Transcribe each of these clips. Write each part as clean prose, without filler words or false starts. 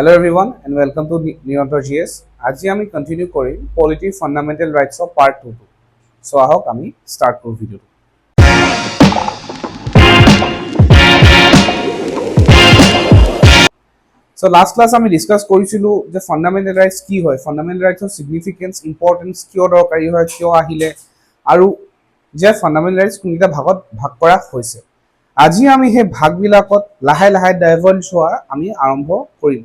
Hello everyone and welcome to Nirantar GS. আজি আমি continue কৰিম Polity Fundamental Rights of Part 2. So আহক আমি স্টাৰ্ট কৰো ভিডিওটো। So last class আমি ডিসকাস কৰিছিলো যে ফান্ডামেন্টাল ৰাইটস কি হয়, ফান্ডামেন্টাল ৰাইটসৰ সিগনিফিকেন্স, ইম্পৰ্টেন্স, কিয় দৰকাৰী হয়, কিয় আহিলে আৰু যে ফান্ডামেন্টাল ৰাইটস কোনটা ভাগত ভাগ কৰা হৈছে। আজি আমি সেই ভাগবিলাকত লাহে লাহে ডাইভাৰ্জ হোৱা আমি আৰম্ভ কৰিম।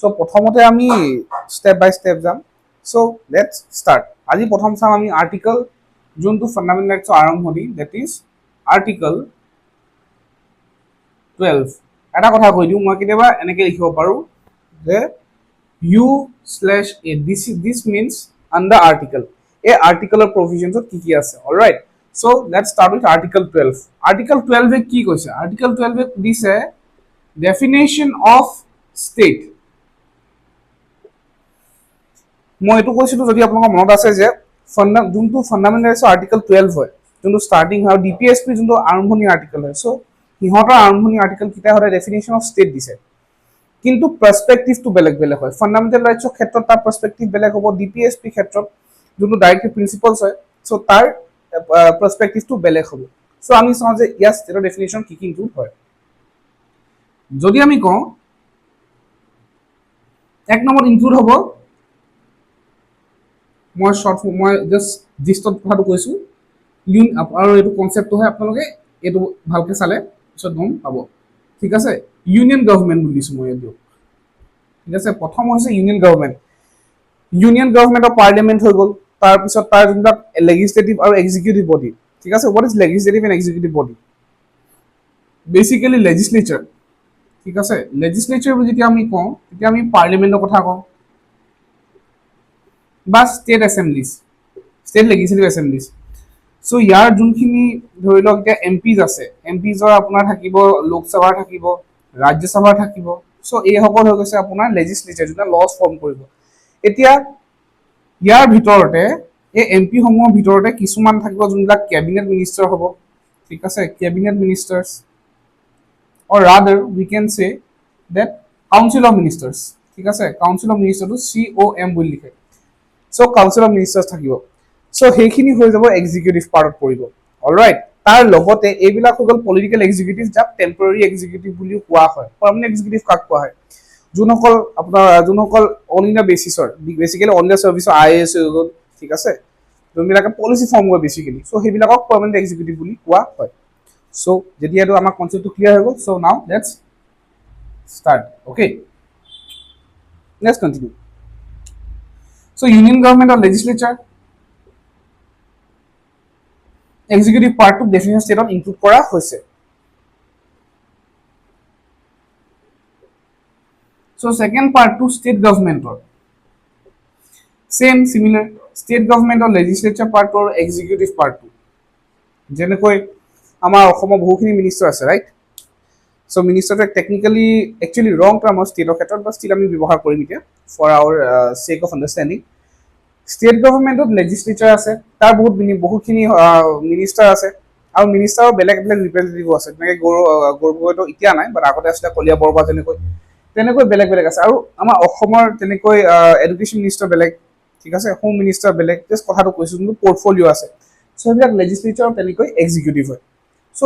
সো প্ৰথমতে আমি স্টেপ বাই স্টেপ যাম। So let's start. আজি প্ৰথম চাম আমি আৰ্টিকল যোনটো ফান্ডামেন্টাল ৰাইটছৰ আৰম্ভণি, দ্যাট ইজ আৰ্টিকল 12। এটা কথা কৈ দিওঁ, মই কেতিয়াবা এনেকৈ লিখিব পাৰোঁ যে U/A, দিছ মিনছ আণ্ডাৰ আৰ্টিকল। এই আৰ্টিকলৰ প্ৰভিজনছত কি কি আছে। Alright, so let's start with article 12। Article 12 কি কৈছে? আৰ্টিকল 12 দিছে ডেফিনেশ্যন অফ ষ্টেট। মই এইটো কৈছিলোঁ, যদি আপোনালোকৰ মনত আছে যে যোনটো ফান্ডামেন্টাল ৰাইটছৰ আৰ্টিকল 12 হয়, যোনটো ষ্টাৰ্টিং হয়, DPSP যোনটো আৰম্ভণি আৰ্টিকল হয়। চ' সিহঁতৰ আৰম্ভণি আৰ্টিকল কেইটা হ'লে ডেফিনেশ্যন অফ ষ্টেট দিছে, কিন্তু পাৰ্সপেক্টিভটো বেলেগ বেলেগ হয়। ফান্ডামেন্টাল ৰাইটছৰ ক্ষেত্ৰত তাৰ পাৰ্সপেক্টিভ বেলেগ হ'ব, DPSP ক্ষেত্ৰত যোনটো ডাইৰেক্টিভ প্ৰিন্সিপলছ হয়, চ' তাৰ পাৰ্সপেক্টিভটো বেলেগ হ'ব। চ' আমি চাওঁ যে ইয়াৰ ষ্টেটৰ ডেফিনেশ্যন কি কি ইনক্লুড হয়। যদি আমি কওঁ এক নম্বৰ ইনক্লুড হ'ব, মই জাষ্ট জিষ্টত কথাটো কৈছোঁ, আৰু এইটো কনচেপ্টটো হয়, আপোনালোকে এইটো ভালকৈ চালে পিছত গম পাব। ঠিক আছে, ইউনিয়ন গভৰ্ণমেণ্ট বুলি দিছোঁ মই এইটো। ঠিক আছে, প্ৰথম হৈছে ইউনিয়ন গভৰ্ণমেণ্ট। ইউনিয়ন গভৰ্ণমেণ্টৰ পাৰ্লিয়ামেণ্ট হৈ গ'ল, তাৰপিছত তাৰ যোনবিলাক লেজিছলেটিভ আৰু এক্সিকিউটিভ বডি। ঠিক আছে, what is legislative and executive body? Basically legislature. ঠিক আছে, লেজিছলেচাৰ বুলি যেতিয়া আমি কওঁ, তেতিয়া আমি পাৰ্লিয়ামেণ্টৰ কথা কওঁ বা ষ্টেট এছেম্বলিজ, ষ্টেট লেজিছলেটিভ এছেম্বলিজ। চ' ইয়াৰ যোনখিনি ধৰি লওক এতিয়া এমপিজ আছে, এমপিজৰ আপোনাৰ থাকিব লোকসভাৰ থাকিব, ৰাজ্যসভাৰ থাকিব। চ' এইসকল হৈ গৈছে আপোনাৰ লেজিছলেচাৰ, যোনে লজ ফৰ্ম কৰিব। এতিয়া ইয়াৰ ভিতৰতে এই এমপি সমূহৰ ভিতৰতে কিছুমান থাকিব যোনবিলাক কেবিনেট মিনিষ্টাৰ হ'ব। ঠিক আছে, cabinet ministers, or rather we can say that council of ministers. ঠিক আছে, কাউন্সিল অফ মিনিষ্টাৰটো COM বুলি লিখে। চ' কাউন্সিল অফ মিনিষ্টাৰ্ছ থাকিব। চ' সেইখিনি হৈ যাব এক্সিকিউটিভ পাৰ্টত পৰিব। অলৰাইট, তাৰ লগতে এইবিলাক হৈ গ'ল পলিটিকেল এক্সিকিউটিভ, যাক টেম্পৰাৰী এক্সিকিউটিভ বুলিও কোৱা হয়। পাৰ্মানেণ্ট এক্সিকিউটিভ কাক কোৱা হয়? যোনসকল অন ইন দ্য বেচিছৰ, বেচিকেলি অন দ্য চাৰ্ভিছৰ IAS হৈ গ'ল। ঠিক আছে, যোনবিলাকে পলিচি ফৰ্ম কৰে বেচিকেলি। চ' সেইবিলাকক পাৰ্মানেণ্ট এক্সিকিউটিভ বুলি কোৱা হয়। চ' যেতিয়া এইটো আমাৰ কনচেপ্টটো ক্লিয়াৰ হৈ গ'ল, চ' নাও let's start. Okay, let's continue. So union government or legislature, executive part to definition state of include কৰা হৈছে। So second part to state government or same similar, state government or legislature part or executive part to যেনেকৈ আমাৰ অসমৰ বহুখিনি minister আছে, right? So' মিনিষ্টাৰটো technically actually wrong term ষ্টেটৰ ক্ষেত্ৰত, বা ষ্টিল আমি ব্যৱহাৰ কৰিম এতিয়া for our sake of understanding. State গভৰ্ণমেণ্টত লেজিছলেচাৰ আছে, তাৰ বহুতখিনি মিনিষ্টাৰ আছে, আৰু মিনিষ্টাৰৰ বেলেগ বেলেগ ৰিপ্ৰেজেণ্টেটিভ আছে। তেনেকৈ গৌৰৱটো এতিয়া নাই, বাট আগতে আছিলে কলীয়া বৰবা, তেনেকৈ বেলেগ বেলেগ আছে। আৰু আমাৰ অসমৰ তেনেকৈ এডুকেশ্যন মিনিষ্টাৰ বেলেগ। ঠিক আছে, হোম মিনিষ্টাৰ বেলেগ। জাষ্ট কথাটো কৈছোঁ, যোনটো পৰ্টফলিঅ' আছে। চ' সেইবিলাক লেজিছলেচাৰ তেনেকৈ এক্সিকিউটিভ হয়। চ'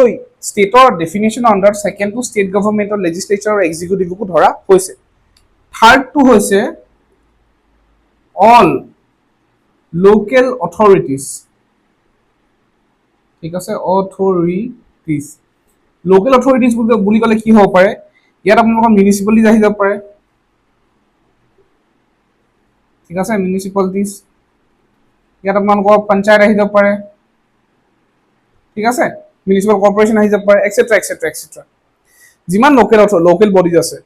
ষ্টেটৰ ডেফিনেশ্যন আণ্ডাৰ ছেকেণ্ডটো ষ্টেট গভৰ্ণমেণ্টৰ লেজিছলেচাৰ আৰু এক্সিকিউটিভকো ধৰা হৈছে। থাৰ্ডটো হৈছে অল লোকেল অথৰিটিজ। ঠিক আছে, অথৰিটিজ। লোকেল অথৰিটিজ বুলি ক'লে কি হ'ব পাৰে? ইয়াত আপোনালোকৰ মিউনিচিপালিটিজ আহি যাব পাৰে। ঠিক আছে, মিউনিচিপালিটিজ। ইয়াত আপোনালোকৰ পঞ্চায়ত আহি যাব পাৰে। ঠিক আছে, মিউনিচিপাল কৰ্পৰেশ্যন আহি যাব পাৰে, এক্সেট্ৰা এক্সেট্ৰা এক্সেট্ৰা। যিমান লোকেল বডিজ আছে,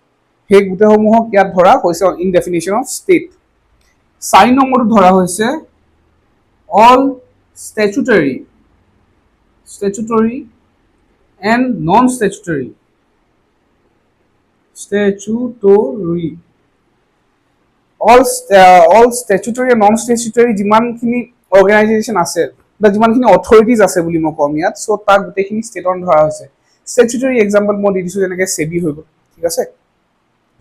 সেই গোটেইসমূহক ইয়াত ধৰা হৈছে ইন ডেফিনেশ্যন অফ ষ্টেট। 4 নম্বৰটো ধৰা হৈছে all statutory and non-statutory, all statutory and non-statutory যিমানখিনি অৰ্গেনাইজেশ্যন আছে বা যিমানখিনি অথৰিটিজ আছে বুলি মই ক'ম ইয়াত। চ' তাৰ গোটেইখিনি ষ্টেটত ধৰা হৈছে। ষ্টেচুটৰী এক্সাম্পল মই দি দিছোঁ, যেনেকৈ চেবি হৈ গ'ল। ঠিক আছে,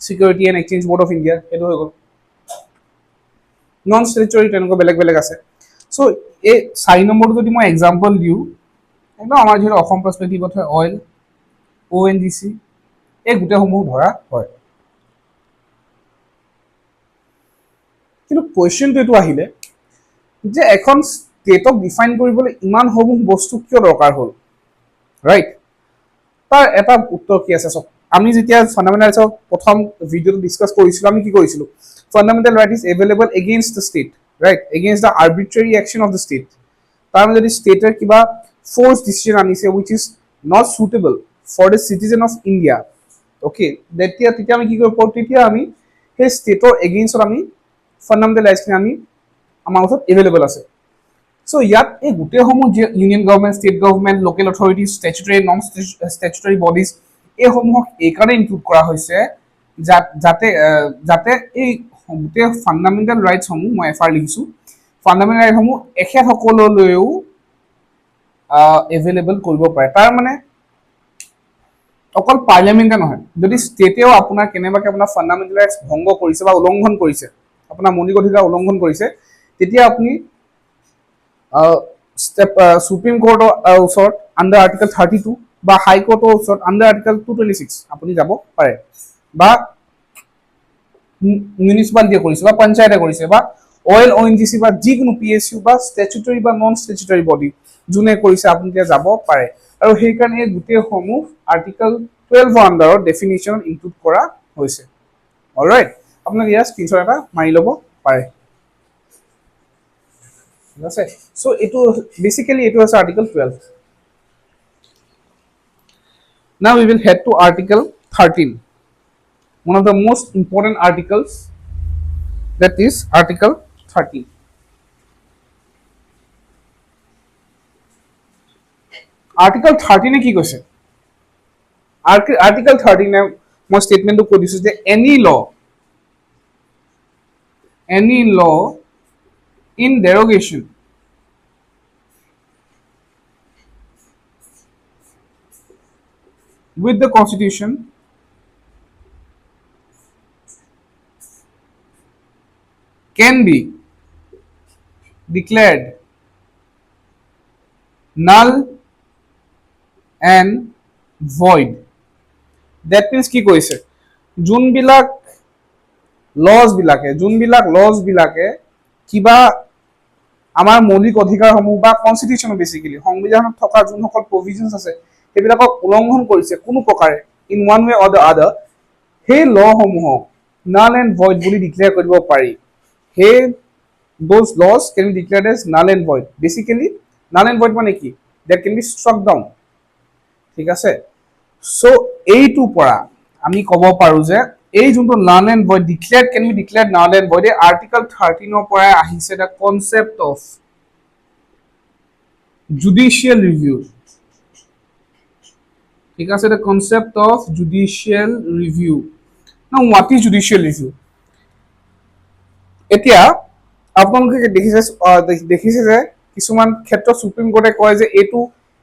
Security and Exchange Board of India এইটো হৈ গ'ল নন ষ্টেচুটৰী তেনেকুৱা বেলেগ বেলেগ আছে চ' এই 4 নম্বৰটো যদি মই এক্সাম্পল দিওঁ একদম আমাৰ যিহেতু অসম পাৰ্চপেক্টিভত হয় অইল ONGC এই গোটেইসমূহ ধৰা হয় কিন্তু কুৱেশ্যনটো এইটো আহিলে যে এখন ষ্টেটক ডিফাইন কৰিবলৈ ইমানসমূহ বস্তু কিয় দৰকাৰ হ'ল ৰাইট তাৰ এটা উত্তৰ কি আছে চাওক আমি যেতিয়া ফাণ্ডামেণ্টেল ৰাইটছৰ প্ৰথম ভিডিঅ'টো ডিছকাছ কৰিছিলোঁ আমি কি কৰিছিলোঁ fundamental right is available against the state right against the arbitrary action of the state তাৰ যদি ষ্টেটৰ কিবা ফ'ৰ্চ ডিচিজন আনিছে which is not suitable for the citizen of India okay তেতিয়া আমি কি কৰিব পাৰোঁ তেতিয়া আমি সেই ষ্টেটৰ এগেইনষ্টত আমি ফাণ্ডামেণ্টেল ৰাইটছখিনি আমি আমাৰ ওচৰত এভেইলেবল আছে চ' ইয়াত এই গোটেইসমূহ যে union government state government local authorities statutory non statutory bodies এইসমূহক এইকাৰণে ইনক্লুড কৰা হৈছে যাতে যাতে এই গোটেই ফাণ্ডামেণ্টেল ৰাইটছসমূহ মই এফাৰ লিখিছোঁ ফাণ্ডামেণ্টেল ৰাইটসমূহ এখেতসকললৈও এভেইলেবল কৰিব পাৰে তাৰ মানে অকল পাৰ্লিয়ামেণ্টে নহয় যদি ষ্টেটেও আপোনাৰ কেনেবাকৈ আপোনাৰ ফাণ্ডামেণ্টেল ৰাইটছ ভংগ কৰিছে বা উলংঘন কৰিছে আপোনাৰ মৌলিক অধিকাৰ উলংঘন কৰিছে তেতিয়া আপুনি সুপ্ৰিম কোৰ্টৰ ওচৰত আণ্ডাৰ আৰ্টিকল 32 বা হাই কোৰ্টৰ ওচৰত আণ্ডাৰ আৰ্টিকল 226 আপুনি যাব পাৰে বা মিউনিচিপালিটিয়ে কৰিছে বা পঞ্চায়তে কৰিছে বা অইল ONGC বা যিকোনো PSU বা ষ্টেচুটৰী বা নন ষ্টেচুটৰী বডি যোনে কৰিছে আপুনি তেতিয়া যাব পাৰে আৰু সেইকাৰণে এই গোটেইসমূহ আৰ্টিকল 12 আণ্ডাৰত ডেফিনিশ্যন ইনক্লুড কৰা হৈছে অলৰাইট আপোনাক ইয়াৰ স্ক্ৰীনশ্বট এটা মাৰি ল'ব পাৰে ঠিক আছে সো এইটো বেসিক্যালি এইটো আছে article 12 now we will head to article 13 one of the most important articles that is article 13 article 13 কি কৈছে article 13 মই স্টেটমেন্টটো কৈ দিছো যে any law in derogation with the constitution can be declared null and void that means কি কৈছে যোনবিলাক laws বিলাকে কিবা আমাৰ মৌলিক অধিকাৰসমূহ বা কনস্টিটিউশন বেসিক্যালি সংবিধানত থকা যোনসকল প্ৰভিজনছ আছে সেইবিলাকক উলংঘন কৰিছে কোনো প্ৰকাৰে in one way or the other সেই লসমূহক নাল এণ্ড ভইড বুলি ডিক্লেয়াৰ কৰিব পাৰি সেই those laws can be declared as null and void basically null and void মানে কি that can be struck down ঠিক আছে সো এইটো পৰা আমি ক'ব পাৰো যে এই যোনটো null and void declared can be declared null and void এই আৰ্টিকল 13 ৰ পৰা আহিছে the concept of judicial review ঠিক আছে the concept of judicial review now what is judicial review এতিয়া আপোনালোকে দেখিছে যে কিছুমান ক্ষেত্ৰত সুপ্ৰিম কোৰ্টে কয় যে এইটো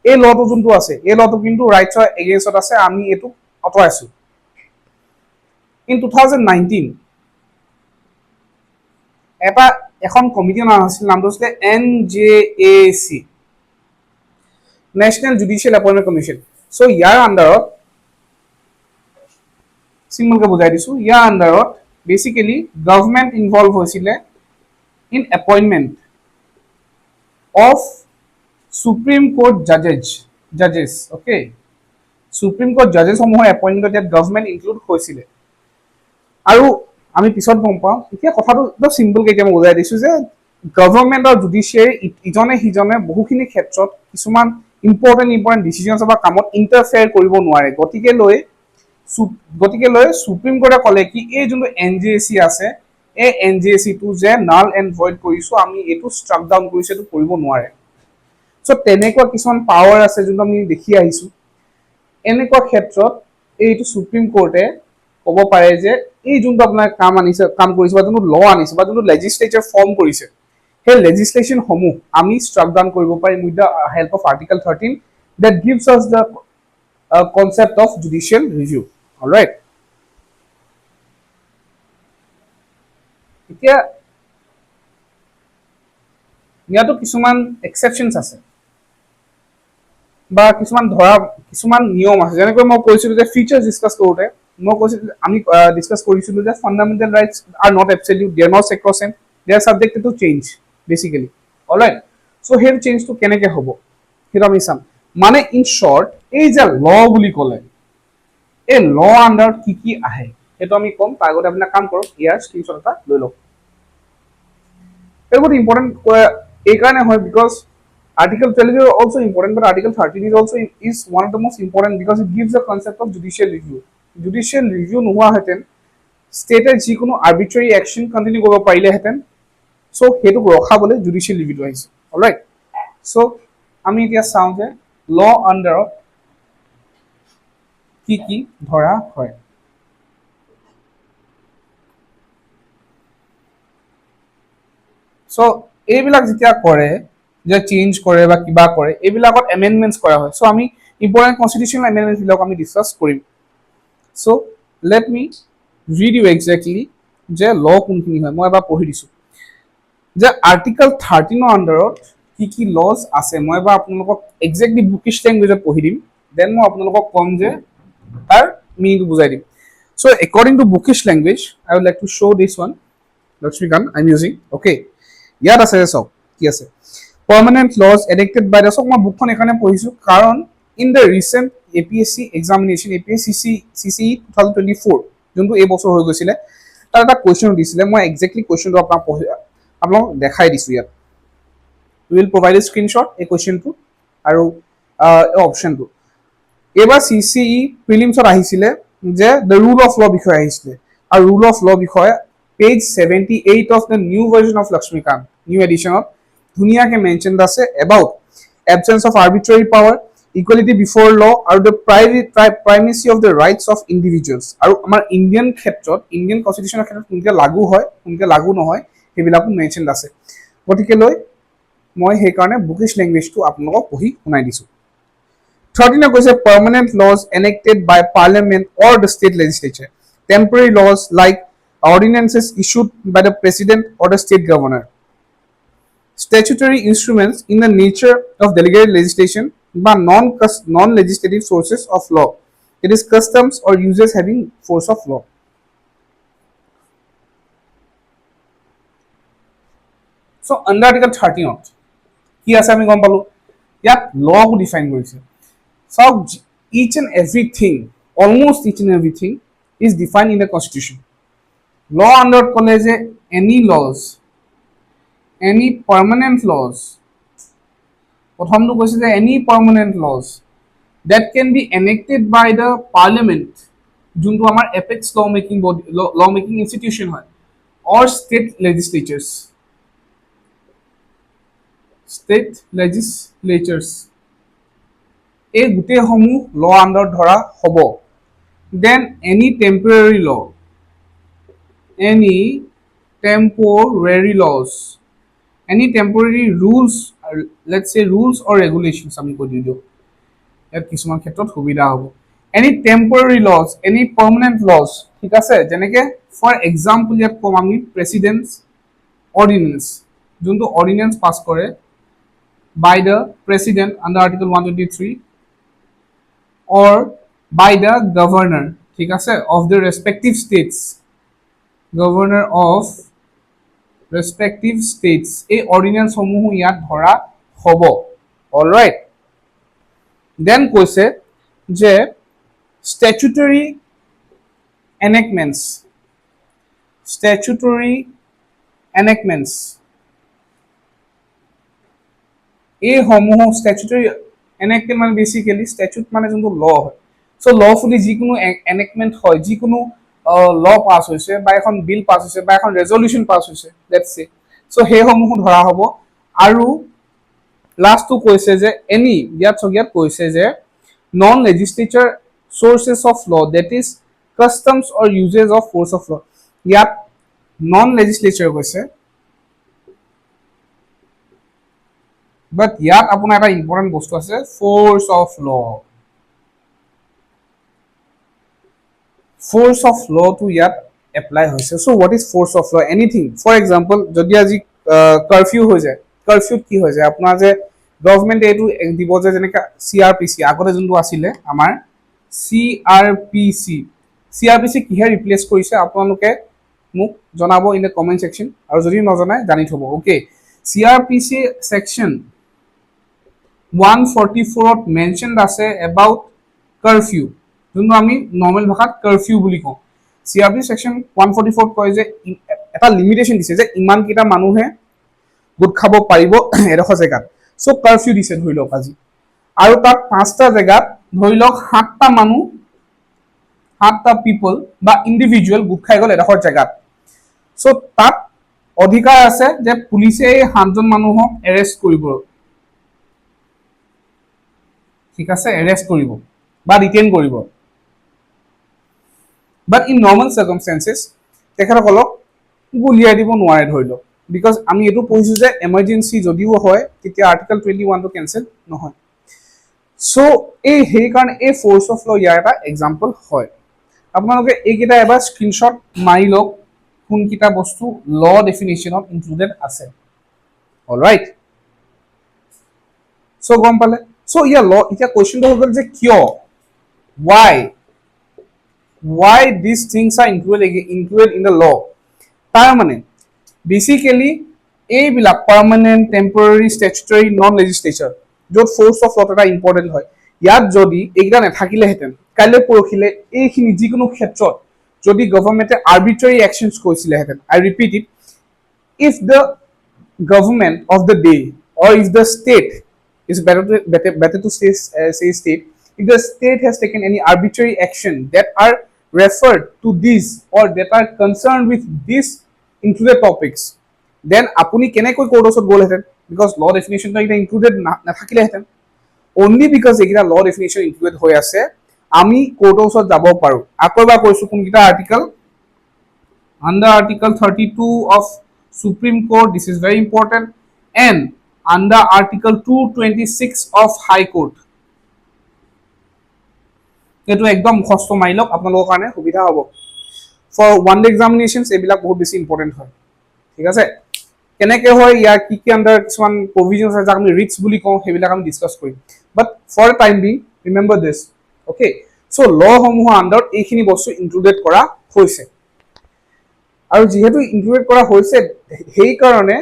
এই লটো যোনটো আছে এই লটো কিন্তু ৰাইটছৰ এগেইনষ্টত আছে আমি এইটো অতৰাইছো in 2019 এখন কমিটি আছিল নামটো আছিল NJAC National Judicial Appointment Commission so ইয়াৰ আন্ডাৰত সিম্পলকে বুজাই দিছো ইয়াৰ আন্ডাৰত বেসিক্যালি গভর্নমেন্ট ইনভলভ হৈছিলে in appointment of Supreme Court judges okay Supreme Court judges সমূহৰ appointment that government include হৈছিলে আৰু আমি পিছত গম পাওঁ এতিয়া কথাটো একদম সিম্পল কে মই বুজাই দিছো যে গভৰ্নমেন্ট আৰু জুডিচিয়াৰী ইজনে হিজনে বহুখিনি ক্ষেত্ৰত কিছুমান ইম্পৰ্টেন্ট ডিসিশনছ বা কামত ইন্টাৰফেয়াৰ কৰিব নোৱাৰে গতিকে লৈ সুপ্ৰিম কোৰ্টে ক'লে কি এই যোনটো এনজেএসি আছে এই এনজেএসি টো যে নাল এণ্ড ভইড কৰিছো আমি এইটো ষ্ট্ৰাক ডাউন কৰিছো এইটো কৰিব নোৱাৰে সো তেনেকুৱা কিছুমান পাৱাৰ আছে যোনটো আমি দেখি আহিছো এনেকুৱা ক্ষেত্ৰত এইটো সুপ্ৰিম কোৰ্টে ক'ব পাৰে যে এই যোনটো আপোনাৰ কাম কৰিছে বা যোনটো ল আনিছে বা যোনটো লেজিসলেচাৰ ফৰ্ম কৰিছে সেই লেজিসলেচন সমূহ আমি ষ্ট্ৰাক ডাউন কৰিব পাৰিম with the help of article 13 that gives us the concept of judicial review all right এতিয়া ইয়াতো কিছুমান এক্সেপশ্যনছ আছে বা কিছুমান নিয়ম আছে, যেনেকৈ মই কৈছিলো যে ফিচাৰ্ছ ডিছকাছ কৰোঁতে মই কৈছিলো আমি ডিছকাছ কৰিছিলো যে fundamental rights are not absolute, they are not sacrosanct, they are subjected to change basically. Alright, so' সেই চেঞ্জটো কেনেকৈ হ'ব সেইটো আমি চাম। মানে ইন শ্বৰ্ট, এই যে ল বুলি ক'লে, এই ল আণ্ডাৰত কি কি আহে সেইটো আমি ক'ম। তাৰ আগতে আপুনি কাম কৰক, ইয়াৰ স্ক্ৰীনশ্বট এটা লৈ লওক। এটা বহুত ইম্পৰ্টেণ্ট এই কাৰণে হয় because Article 12 is also important, but Article 13 is also is one of the most important because it gives the concept of judicial review. Judicial review নোহোৱা হেতেন ষ্টেটে যিকোনো আৰ্বিট্ৰাৰী একশ্যন কণ্টিনিউ কৰিব পাৰিলেহেঁতেন। চ' সেইটোক ৰখাবলৈ জুডিচিয়েল ৰিভিউটো আহিছে। অলৰাইট, চ' আমি এতিয়া চাওঁ যে ল আণ্ডাৰত কি কি ধৰা হয়। চ' এইবিলাক যেতিয়া কৰে, যে চেঞ্জ কৰে বা কিবা কৰে, এইবিলাকত এমেণ্ডমেণ্টছ কৰা হয়। চ' আমি ইম্পৰ্টেণ্ট কনষ্টিটিউশ্যনেল এমেণ্ডমেণ্টছবিলাক আমি ডিছকাছ কৰিম। So' let me read you exactly যে ল কোনখিনি হয়। মই এবাৰ পঢ়ি দিছোঁ যে আৰ্টিকল 13ৰ আণ্ডাৰত কি কি লজ আছে। মই এবাৰ আপোনালোকক একজেক্টলি বুকিছ লেংগুৱেজত পঢ়ি দিম, দেন মই আপোনালোকক ক'ম যে তাৰ মিনিংটো বুজাই দিম। So' according to books language I would like to show' this one Laxmikanth I am using. Okay, ইয়াত আছে চাওক কি আছে। Permanent laws enacted by the, চাওক মই বুকখন এইকাৰণে পঢ়িছোঁ কাৰণ in the recent APSC examination, APSC CCE 2024 যোনটো এই বছৰ হৈ গৈছিলে, তাত এটা কুৱেশ্যন দিছিলে। মই একজেক্টলি কুৱেশ্যনটো আপোনালোকক দেখাই দিছোঁ ইয়াত। উইল প্ৰভাইড এ স্ক্ৰীনশ্বট এই কুৱেশ্যনটো আৰু অপশ্যনটো। এইবাৰ CCE প্ৰিলিমছত আহিছিলে যে দ্য ৰুল অফ ল বিষয়ে আহিছিলে, আৰু ৰুল অফ ল বিষয়ে page 78 of the new version of Laxmikanth new এডিশ্যনত ধুনীয়াকৈ মেনশ্যন আছে about absence of arbitrary power, equality before law আৰু the primacy of the rights of individuals. আৰু আমাৰ ইণ্ডিয়ান ক্ষেত্ৰত, ইণ্ডিয়ান কনষ্টিটিউশ্যনৰ ক্ষেত্ৰত কোনকে লাগু হয় কোনকে লাগু নহয় সেইবিলাকো মেনশ্যন আছে। গতিকেলৈ মই সেইকাৰণে বুকিছ লেংগুৱেজটো আপোনালোকক পঢ়ি শুনাই দিছোঁ। 13 কৈছে permanent laws enacted by parliament or the state legislature, temporary laws like ordinances issued by the president or the state governor, statutory instruments in the nature of delegated legislation by non-legislative sources of law, it is customs or uses having force of law. So under Article 13 কি আছে আমি গম পালো, ইয়াত loco define কৰিছে। চাওক, each and everything, almost each and everything is defined in the constitution. ল আণ্ডাৰত ক'লে যে any laws, any permanent laws, প্ৰথমটো কৈছে যে any permanent laws that can be enacted by the parliament, যোনটো আমাৰ এপেক্স ল মেকিং ইনষ্টিটিউশ্যন হয়, or state legislatures, এই গোটেইসমূহ ল আণ্ডাৰত ধৰা হ'ব। দেন এনি টেম্পৰেৰী ল, any temporary laws, any temporary rules, let's say rules or regulations আমি কৈ দিওঁ, ইয়াত কিছুমান ক্ষেত্ৰত সুবিধা হ'ব। any temporary laws, any permanent laws, ঠিক আছে। যেনেকে ফৰ এক্সাম্পল ইয়াত ক'ম আমি প্ৰেচিডেণ্টছ অৰ্ডিনেন্স, যোনটো অৰ্ডিনেন্স পাছ কৰে by the president under Article 123 or by the governor, ঠিক আছে, of the respective states, governor of respective states, এই অৰ্ডিনেন্স সমূহ ইয়াত ধৰা হ'ব। অলৰাইট, দেন কৈছে যে statutory enactments, এই সমূহ statutory enactment মানে বেসিক্যালি statute মানে যোনটো ল হয়। সো লফুলি যিকোনো enactment হয়, যিকোনো ল পাছ হৈছে বা এখন বিল পাছ হৈছে বা এখন ৰেজলিউশন পাছ হৈছে, লেটস সে, সো সেই সমূহ ধৰা হ'ব। আৰু লাস্টটো কৈছে যে এনি, ইয়াত কৈছে যে non লেজিসলেচাৰ sources of law, that is customs or uses of force of law, ইয়াত নন লেজিসলেচাৰ কৈছে, বাট ইয়াত আপোনাৰ এটা ইম্পৰ্টেণ্ট বস্তু আছে, force of law. Force of লটো ইয়াত এপ্লাই হৈছে so what is force of law anything for example যদি আজি কাৰফিউ হৈ যায় কাৰফিউত কি হৈ যায় আপোনাৰ যে গভৰ্ণমেণ্টে এইটো দিব যে যেনেকৈ CRPC আগতে যোনটো আছিলে আমাৰ CRPC কিহে ৰিপ্লেচ কৰিছে আপোনালোকে মোক জনাব ইন দ্য কমেণ্ট ছেকশ্যন আৰু যদি নজনাই জানি থ'ব অ'কে CRPC ছেকশ্যন 144ত মেনশ্যনড আছে এবাউট কাৰফিউ যোনটো আমি নৰ্মেল ভাষাত কাৰফিউ বুলি কওঁ CRPC ছেকশ্যন 144ত কয় যে এটা লিমিটেশ্যন দিছে যে ইমানকেইটা মানুহে গোট খাব পাৰিব এডোখৰ জেগাত চ' কাৰফিউ দিছে ধৰি লওক আজি আৰু তাত 5টা জেগাত ধৰি লওক 7টা মানুহ 7টা পিপল বা ইণ্ডিভিজুৱেল গোট খাই গ'ল এডোখৰ জেগাত চ' তাত অধিকাৰ আছে যে পুলিচে এই 7জন মানুহক এৰেষ্ট কৰিব ঠিক আছে এৰেষ্ট কৰিব বা ৰিটেইন কৰিব বাট ইন নৰ্মেল চাৰ্কামষ্টেঞ্চেছ তেখেতসকলক গুলিয়াই দিব নোৱাৰে ধৰি লওক বিকজ আমি এইটো পঢ়িছোঁ যে এমাৰ্জেঞ্চি যদিও হয় তেতিয়া আৰ্টিকল 21টো কেঞ্চেল নহয় চ' সেইকাৰণে এই ফ'ৰ্চ অফ ল ইয়াৰ এটা এক্সাম্পল হয় আপোনালোকে এইকেইটা এবাৰ স্ক্ৰীনশ্বট মাৰি লওক কোনকেইটা বস্তু ল ডেফিনেশ্যনত ইনক্লুডেড আছে অলৰাইট চ' গম পালে চ' ইয়াৰ ল এতিয়া কুৱেশ্যনটো হৈ গ'ল যে কিয় why these things are included in the law তাৰ মানে বেসিক্যালি এইবিলাক পাৰ্মানেন্ট টেম্পোৰাৰি স্ট্যাচুটৰি নন লেজিসলেচাৰ য'ত ফ'ৰ্চ অফ ল এটা ইম্পৰ্টেণ্ট হয় ইয়াত যদি এইকেইটা নাথাকিলেহেঁতেন কাইলৈ পৰহিলে এইখিনি যিকোনো ক্ষেত্ৰত যদি গভৰ্ণমেণ্টে আৰ্বিট্ৰাৰী একশ্যনছ কৰিছিলেহেঁতেন I repeat it if the government of the day or if the state is better to say state if the state has taken any arbitrary action that are referred to these or that are concerned with these included topics then apuni keneকৈ court osot golheten because law definition ta eta included nathakilehen only because egita law definition included hoy ase ami court osot jabo paru akoiba koisu kun kita article under article 32 of Supreme Court this is very important and under article 226 of High Court এটো একদম মুখস্থ মাৰি লওক আপোনালোকৰ কাৰণে সুবিধা হ'ব for one day এক্সামিনেশনছ এইবিলাক বহুত বেছি ইম্পৰ্টেণ্ট হয় ঠিক আছে কেনেকে হয় ইয়াৰ কি আন্ডাৰ কিছুমান প্ৰভিজনছ আছে যাক আমি ৰিটস বুলি কওঁ সেইবিলাক আমি ডিসকাস কৰিম but for time being remember this okay so law সমূহৰ আন্ডাৰত এইখিনি বস্তু ইনক্লুডেড কৰা হৈছে আৰু যেহেতু ইনক্লুডেড কৰা হৈছে সেই কাৰণে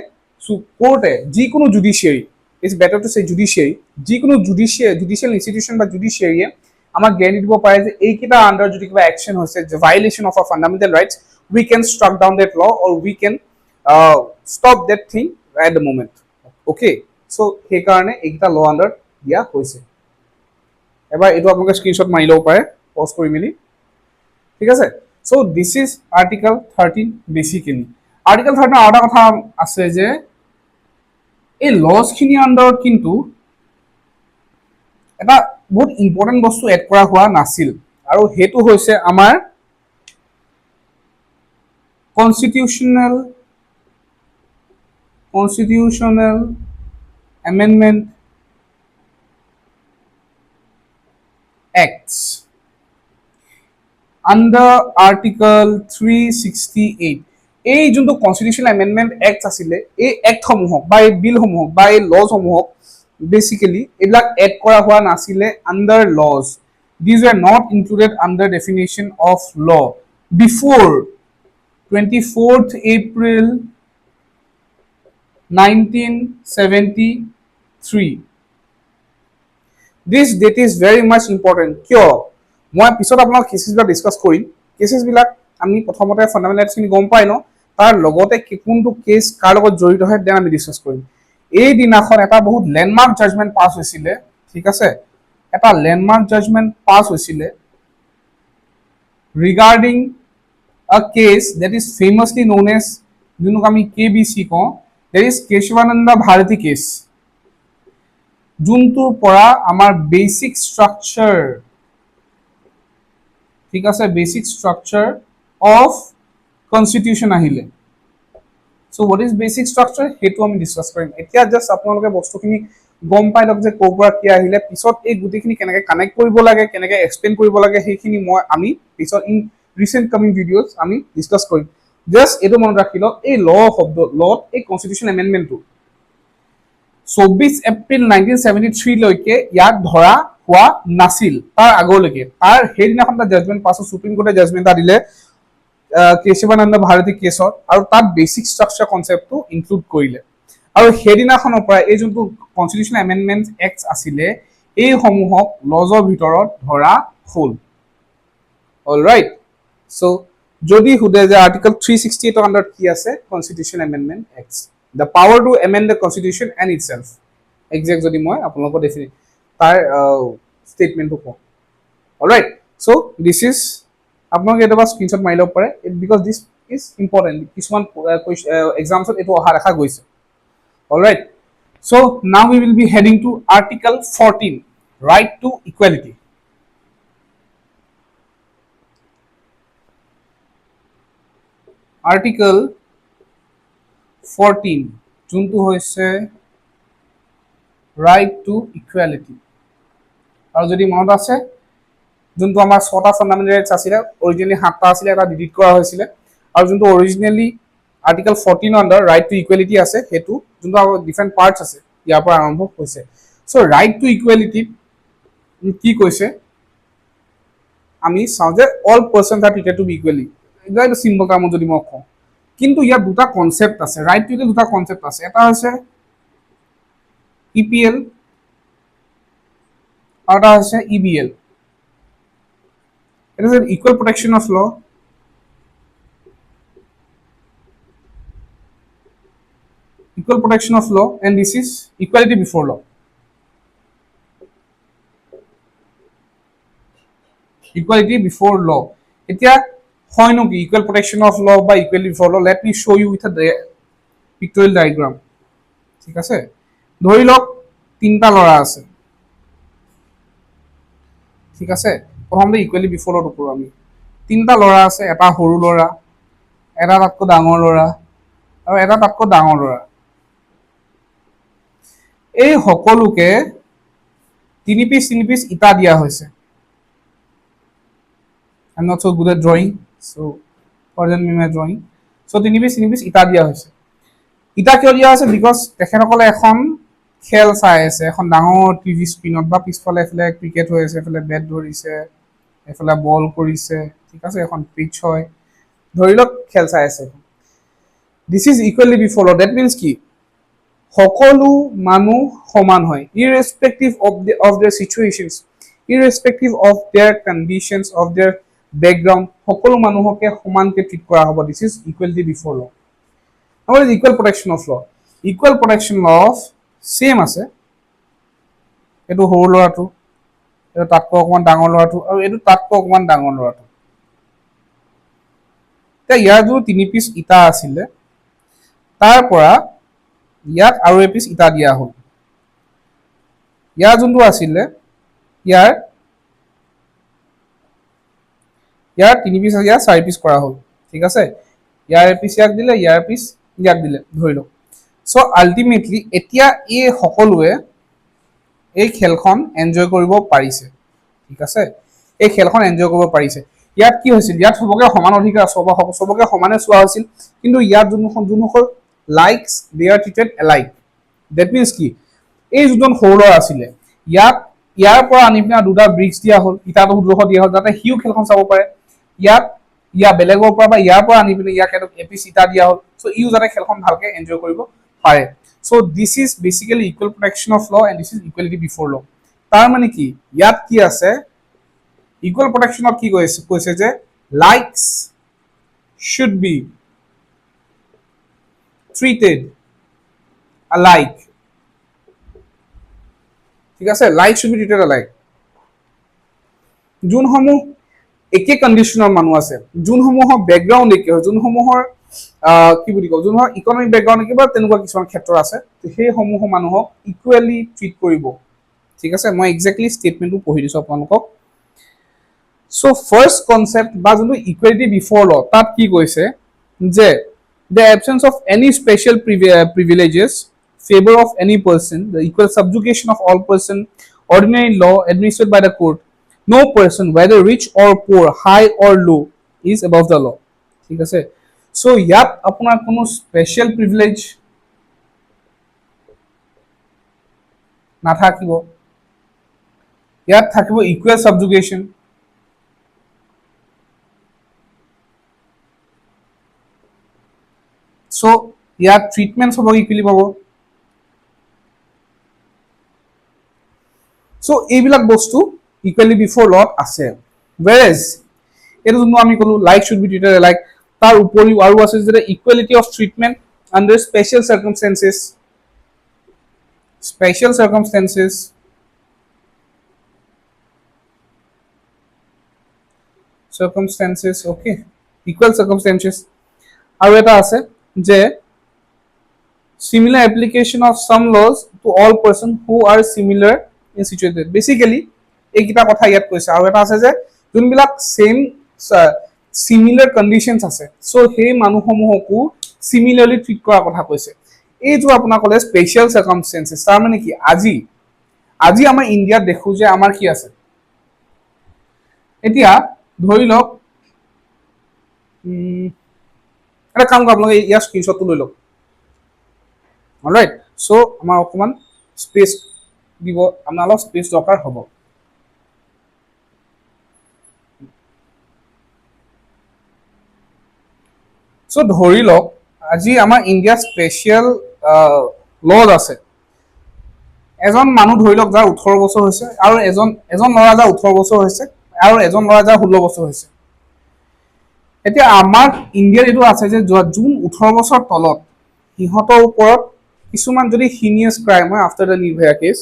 কোৰ্টে যিকোনো judiciary is better to say judiciary যিকোনো জুডিচিয়াল ইনষ্টিটিউচন বা জুডিচিয়াৰীয়ে আমাক গ্যাৰান্টি দিব পাৰে যে এইকেইটা আন্ডাৰ যদি কিবা একশ্যন হৈছে যে violation of a fundamental rights we can struck down that law or we can stop that thing at the moment okay so he karone ekta law under dia hoise ebar etu apnaloke screenshot mari labo pare pause kori mili thik ase so this is article 13 basically article 13 ara kotha ase je ei laws khini under kintu eta বহুত important বস্তু add কৰা হোৱা নাছিল আৰু হেতু হৈছে আমাৰ constitutional amendment acts under article 368 এই যোনটো constitutional amendment acts আছিলে এই act সমূহক বা এই বিল সমূহক বা এই laws সমূহক basically এইবিলাক এড কৰা হোৱা নাছিলে under laws these were not included under definition of law before 24th April 1973 this date is very much important কিয় মই পিছত আপোনাক কেসেস বিলাক ডিসকাস কৰিম কেসেস বিলাক আমি প্ৰথমতে ফান্ডামেন্টাল ৰাইটছ খিনি গম পাই ন তাৰ লগতে কোনটো কেস কাৰ লগত জড়িত হয় দেন আমি ডিসকাস কৰিম এই দিনাখন এটা বহুত ল্যান্ডমার্ক জাজমেন্ট পাস হৈছিলে ঠিক আছে এটা ল্যান্ডমার্ক জাজমেন্ট পাস হৈছিলে regarding a case that is famously known as junok ami KBC ko there is Keshavananda Bharati case juntur pora amar basic structure ঠিক আছে basic structure of constitution ahile so what is basic structure hetu ami discuss korim etia just apnaloke bostukhini গম পাই লওক যে কোপৰা কি আহিলে পিছত এই গুটিখিনি কেনেকৈ কানেক্ট কৰিব লাগে কেনেকৈ এক্সপ্লেইন কৰিব লাগে সেইখিনি মই আমি পিছত ইন ৰিচেণ্ট কামিং ভিডিঅ'জ আমি ডিছকাছ কৰিম। জাষ্ট এইটো মনত ৰাখি লওক, এই ল শব্দ লত এই কনষ্টিটিউশ্যন এমেণ্ডমেণ্টটো 24 এপ্ৰিল 1973 লৈকে ইয়াক ধৰা হোৱা নাছিল, তাৰ আগলৈকে। তাৰ সেইদিনাখন এটা জাজমেণ্ট পাছত সুপ্ৰিম কোৰ্টে জাজমেণ্ট এটা দিলে কেশৱানন্দ ভাৰতী কেছত, আৰু তাত বেচিক ষ্ট্ৰাকচাৰ কনচেপ্টটো ইনক্লুড কৰিলে। আৰু সেইদিনাখনৰ পৰা এই যোনটো কনষ্টিটিউশ্যন এমেণ্ডমেণ্ট এক্ট আছিলে, এইসমূহক লজৰ ভিতৰত ধৰা হ'ল। অলৰাইট, চ' যদি সোধে যে আৰ্টিকল 368 আণ্ডাৰ কি আছে, constitution amendment act, the power to amend the constitution and itself, exact যদি মই আপোনালোকৰ তাৰ ষ্টেটমেণ্টটো কওঁ। অলৰাইট, চ' দিছ ইজ, আপোনালোকে এটা স্ক্ৰীনশ্বট মাৰি ল'ব পাৰে, বিকজ দিছ ইজ ইম্পৰ্টেণ্ট। কিছুমান এক্সামছত এইটো অহা দেখা গৈছে। Alright, so' now we will be heading to article 14, right to equality. Article 14 যোনটো হৈছে ৰাইট টু ইকুৱেলিটি। আৰু যদি মনত আছে, যোনটো আমাৰ 6টা ফাণ্ডামেণ্টেল ৰাইটছ আছিলে, অৰিজিনেলি 7টা আছিলে, এটা ডিলিট কৰা হৈছিলে। আৰু যোনটো originally article 14 under right to equality আছে, সেইটো যোনটো আমাৰ ডিফাৰেণ্ট পাৰ্টছ আছে, ইয়াৰ পৰা আৰম্ভ হৈছে। চ' ৰাইট টু ইকুৱেলিটিত কি কৈছে, আমি চাওঁ যে all persons are treated to be equally. এইটো চিম্পল টাৰ্মত যদি মই কওঁ, কিন্তু ইয়াত দুটা কনচেপ্ট আছে, ৰাইট টু দুটা কনচেপ্ট আছে। এটা হৈছে EPL আৰু এটা হৈছে EBL। It is an equal protection of law, equal protection of law, and this is equality before law. Equality before law. এতিয়া হয় নেকি equal protection of law বা equality before law? Let me show you with a pictorial diagram. ঠিক আছে, ধৰি লওক 3টা ল'ৰা আছে। ঠিক আছে, প্ৰথমতে ইকুৱেলি বিফৰ লটো কৰোঁ আমি। 3টা ল'ৰা আছে, এটা সৰু ল'ৰা, এটা তাতকৈ ডাঙৰ ল'ৰা, আৰু এটা তাতকৈ ডাঙৰ ল'ৰা। এই সকলোকে 3 পিচ ইটা দিয়া হৈছে। I'm not so good at drawing, so pardon me my drawing. So 3 piece ইটা দিয়া হৈছে। ইটা কিয় দিয়া হৈছে? বিকজ তেখেতসকলে এখন খেল চাই আছে, এখন ডাঙৰ টিভি স্ক্ৰীণত, বা পিছফালে এফালে ক্ৰিকেট হৈ আছে, এফালে বেট ধৰিছে, এফালে বল কৰিছে। ঠিক আছে, এখন পিচ হয়, ধৰি লওক খেল চাই আছে। This is equally before law. That means কি, সকলো মানুহ সমান হয়, irrespective of their situations, irrespective of their conditions, of their background, সকলো মানুহকে সমানকে ট্ৰিট কৰা হ'ব। দিছ ইজ ইকুৱেলিটি বিফৰ ল। আমাৰ equal protection of law, equal protection of same আছে। এইটো সৰু ল'ৰাটো, এইটো তাতকৈ অকণমান ডাঙৰ ল'ৰাটো, আৰু এইটো তাতকৈ অকণমান ডাঙৰ ল'ৰাটো। এতিয়া ইয়াৰ যোনটো 3 পিচ ইটা আছিলে, তাৰ পৰা ইয়াক আৰু এপিচ ইটা দিয়া হ'ল। ইয়াৰ যোনটো আছিলে, ইয়াৰ 3 পিচ, ইয়াৰ 4 পিচ কৰা হ'ল। ঠিক আছে, ইয়াৰ এপিচ ইয়াক দিলে, ইয়াৰ এপিচ ইয়াক দিলে, ধৰি লওক। চ' আল্টিমেটলি এতিয়া এই সকলোৱে এই খেলখন এনজয় কৰিব পাৰিছে। ঠিক আছে, এই খেলখন এনজয় কৰিব পাৰিছে। ইয়াত কি হৈছিল, ইয়াত চবকে সমান অধিকাৰ, চবকে সমানে চোৱা হৈছিল। কিন্তু ইয়াত যোনসকল likes, they are treated alike. That means কি, এই যোনজন সৰু ল'ৰা আছিলে, ইয়াৰ পৰা আনি পিনে 2টা ব্ৰিক্স দিয়া হ'ল, ইটাটো 200 দিয়া হ'ল, যাতে সিও খেলখন চাব পাৰে। ইয়াৰ বেলেগৰ পৰা বা ইয়াৰ পৰা আনি পিনে ইয়াক এপিচ ইটা দিয়া হ'ল, চ' ইও যাতে খেলখন ভালকে এনজয় কৰিব পাৰে। So' this is basically equal protection of law, and this is equality before law. তাৰ মানে কি, ইয়াত কি আছে, ইকুৱেল প্ৰটেকশ্যনত কি কৈছে যে likes should be treated alike. ঠিক আছে, like should be treated alike। যোনসমূহ একে কণ্ডিশ্যনৰ মানুহ আছে, যোনসমূহৰ বেকগ্ৰাউণ্ড একে হয়, যোনসমূহৰ কি বুলি কওঁ, যোনসমূহৰ ইকনমিক বেকগ্ৰাউণ্ড একে বা তেনেকুৱা কিছুমান ক্ষেত্ৰ আছে, সেইসমূহ মানুহক ইকুৱেলি ট্ৰিট কৰিব। ঠিক আছে, মই একজেক্টলি ষ্টেটমেণ্টটো পঢ়ি দিছোঁ আপোনালোকক। চ' ফাৰ্ষ্ট কনচেপ্ট বা যোনটো ইকুৱেলিটি বিফৰ ল, তাত কি কৈছে যে the absence of any special privileges, favor of any person, the equal subjugation of all person, ordinary law administered by the court, no person, whether rich or poor, high or low, is above the law. ঠিক আছে, so ইয়াত আপোনাৰ কোনো special privilege নাথাকিব, ইয়াত থাকিব equal সাবজুগেশ্যন। so ইয়াত treatment হ'ব ইকুৱেলি পাব। so এইবিলাক বস্তু ইকুৱেলি বিফৰ লত আছে। whereas এইটো যোনটো আমি ক'লো like should be treated like, তাৰ উপৰিও আৰু আছে যে equality of treatment under special circumstances, special circumstances, okay, equal circumstances। আৰু এটা আছে যে similar application of some laws to all person who are similar in situated। basically এইকেইটা কথা ইয়াত কৈছে। আৰু এটা আছে যে যোনবিলাক সেম similar conditions আছে, so সেই মানুহসমূহকো similarly treat কৰাৰ কথা কৈছে। এই যে আপোনাৰ ক'লে স্পেচিয়েল circumstances, তাৰ মানে কি আজি আমাৰ ইণ্ডিয়াত দেখো যে আমাৰ কি আছে, এতিয়া ধৰি লওক এটা কাম কৰক, আপোনালোকে ইয়াৰ স্ক্ৰীনশ্বটটো লৈ লওক। অলৰাইট, সো আমাৰ অকমান স্পেচ দিব, আপোনাৰ অলপ স্পেচ দৰকাৰ হ'ব। সো ধৰি লওক আজি আমাৰ ইণ্ডিয়া স্পেচিয়েল লজ আছে। এজন মানুহ ধৰি লওক যাৰ 18 বছৰ হৈছে, আৰু এজন ল'ৰা যাৰ 18 বছৰ হৈছে, আৰু এজন ল'ৰা যাৰ 16 বছৰ হৈছে। এতিয়া আমাৰ ইণ্ডিয়াত এইটো আছে যে যোন 18 বছৰ তলত সিহঁতৰ ওপৰত কিছুমান যদি হিনিয়াছ ক্ৰাইম হয় after the Nirbhaya case,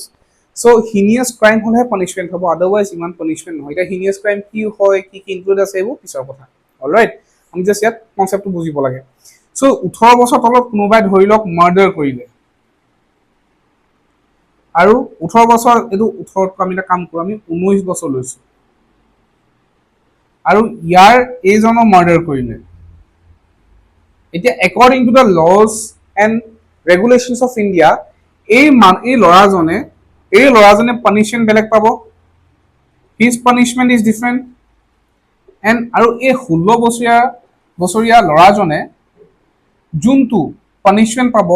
so heinous crime হ'লেহে পানিছমেণ্ট হ'ব, আদাৰৱাইজ ইমান পানিছমেণ্ট নহয়। এতিয়া হিনিয়াছ ক্ৰাইম কি হয়, কি কি ইনক্লুড আছে, এইবোৰ পিছৰ কথা। অলৰাইট, আমি জাষ্ট ইয়াত কনচেপ্টটো বুজিব লাগে। সো 18 বছৰ তলত কোনোবাই ধৰি লওক মাৰ্ডাৰ কৰিলে, আৰু 18 বছৰ, এইটো 18 আমি এটা কাম কৰোঁ, আমি 19 বছৰ লৈছোঁ, আৰু ইয়াৰ এইজনৰ মাৰ্ডাৰ কৰিলে। এতিয়া according to the laws and regulations of India এই ল'ৰাজনে পানিছমেণ্ট বেলেগ পাব, his punishment is different. And আৰু এই 16 বছৰীয়া ল'ৰাজনে যোনটো পানিছমেণ্ট পাব,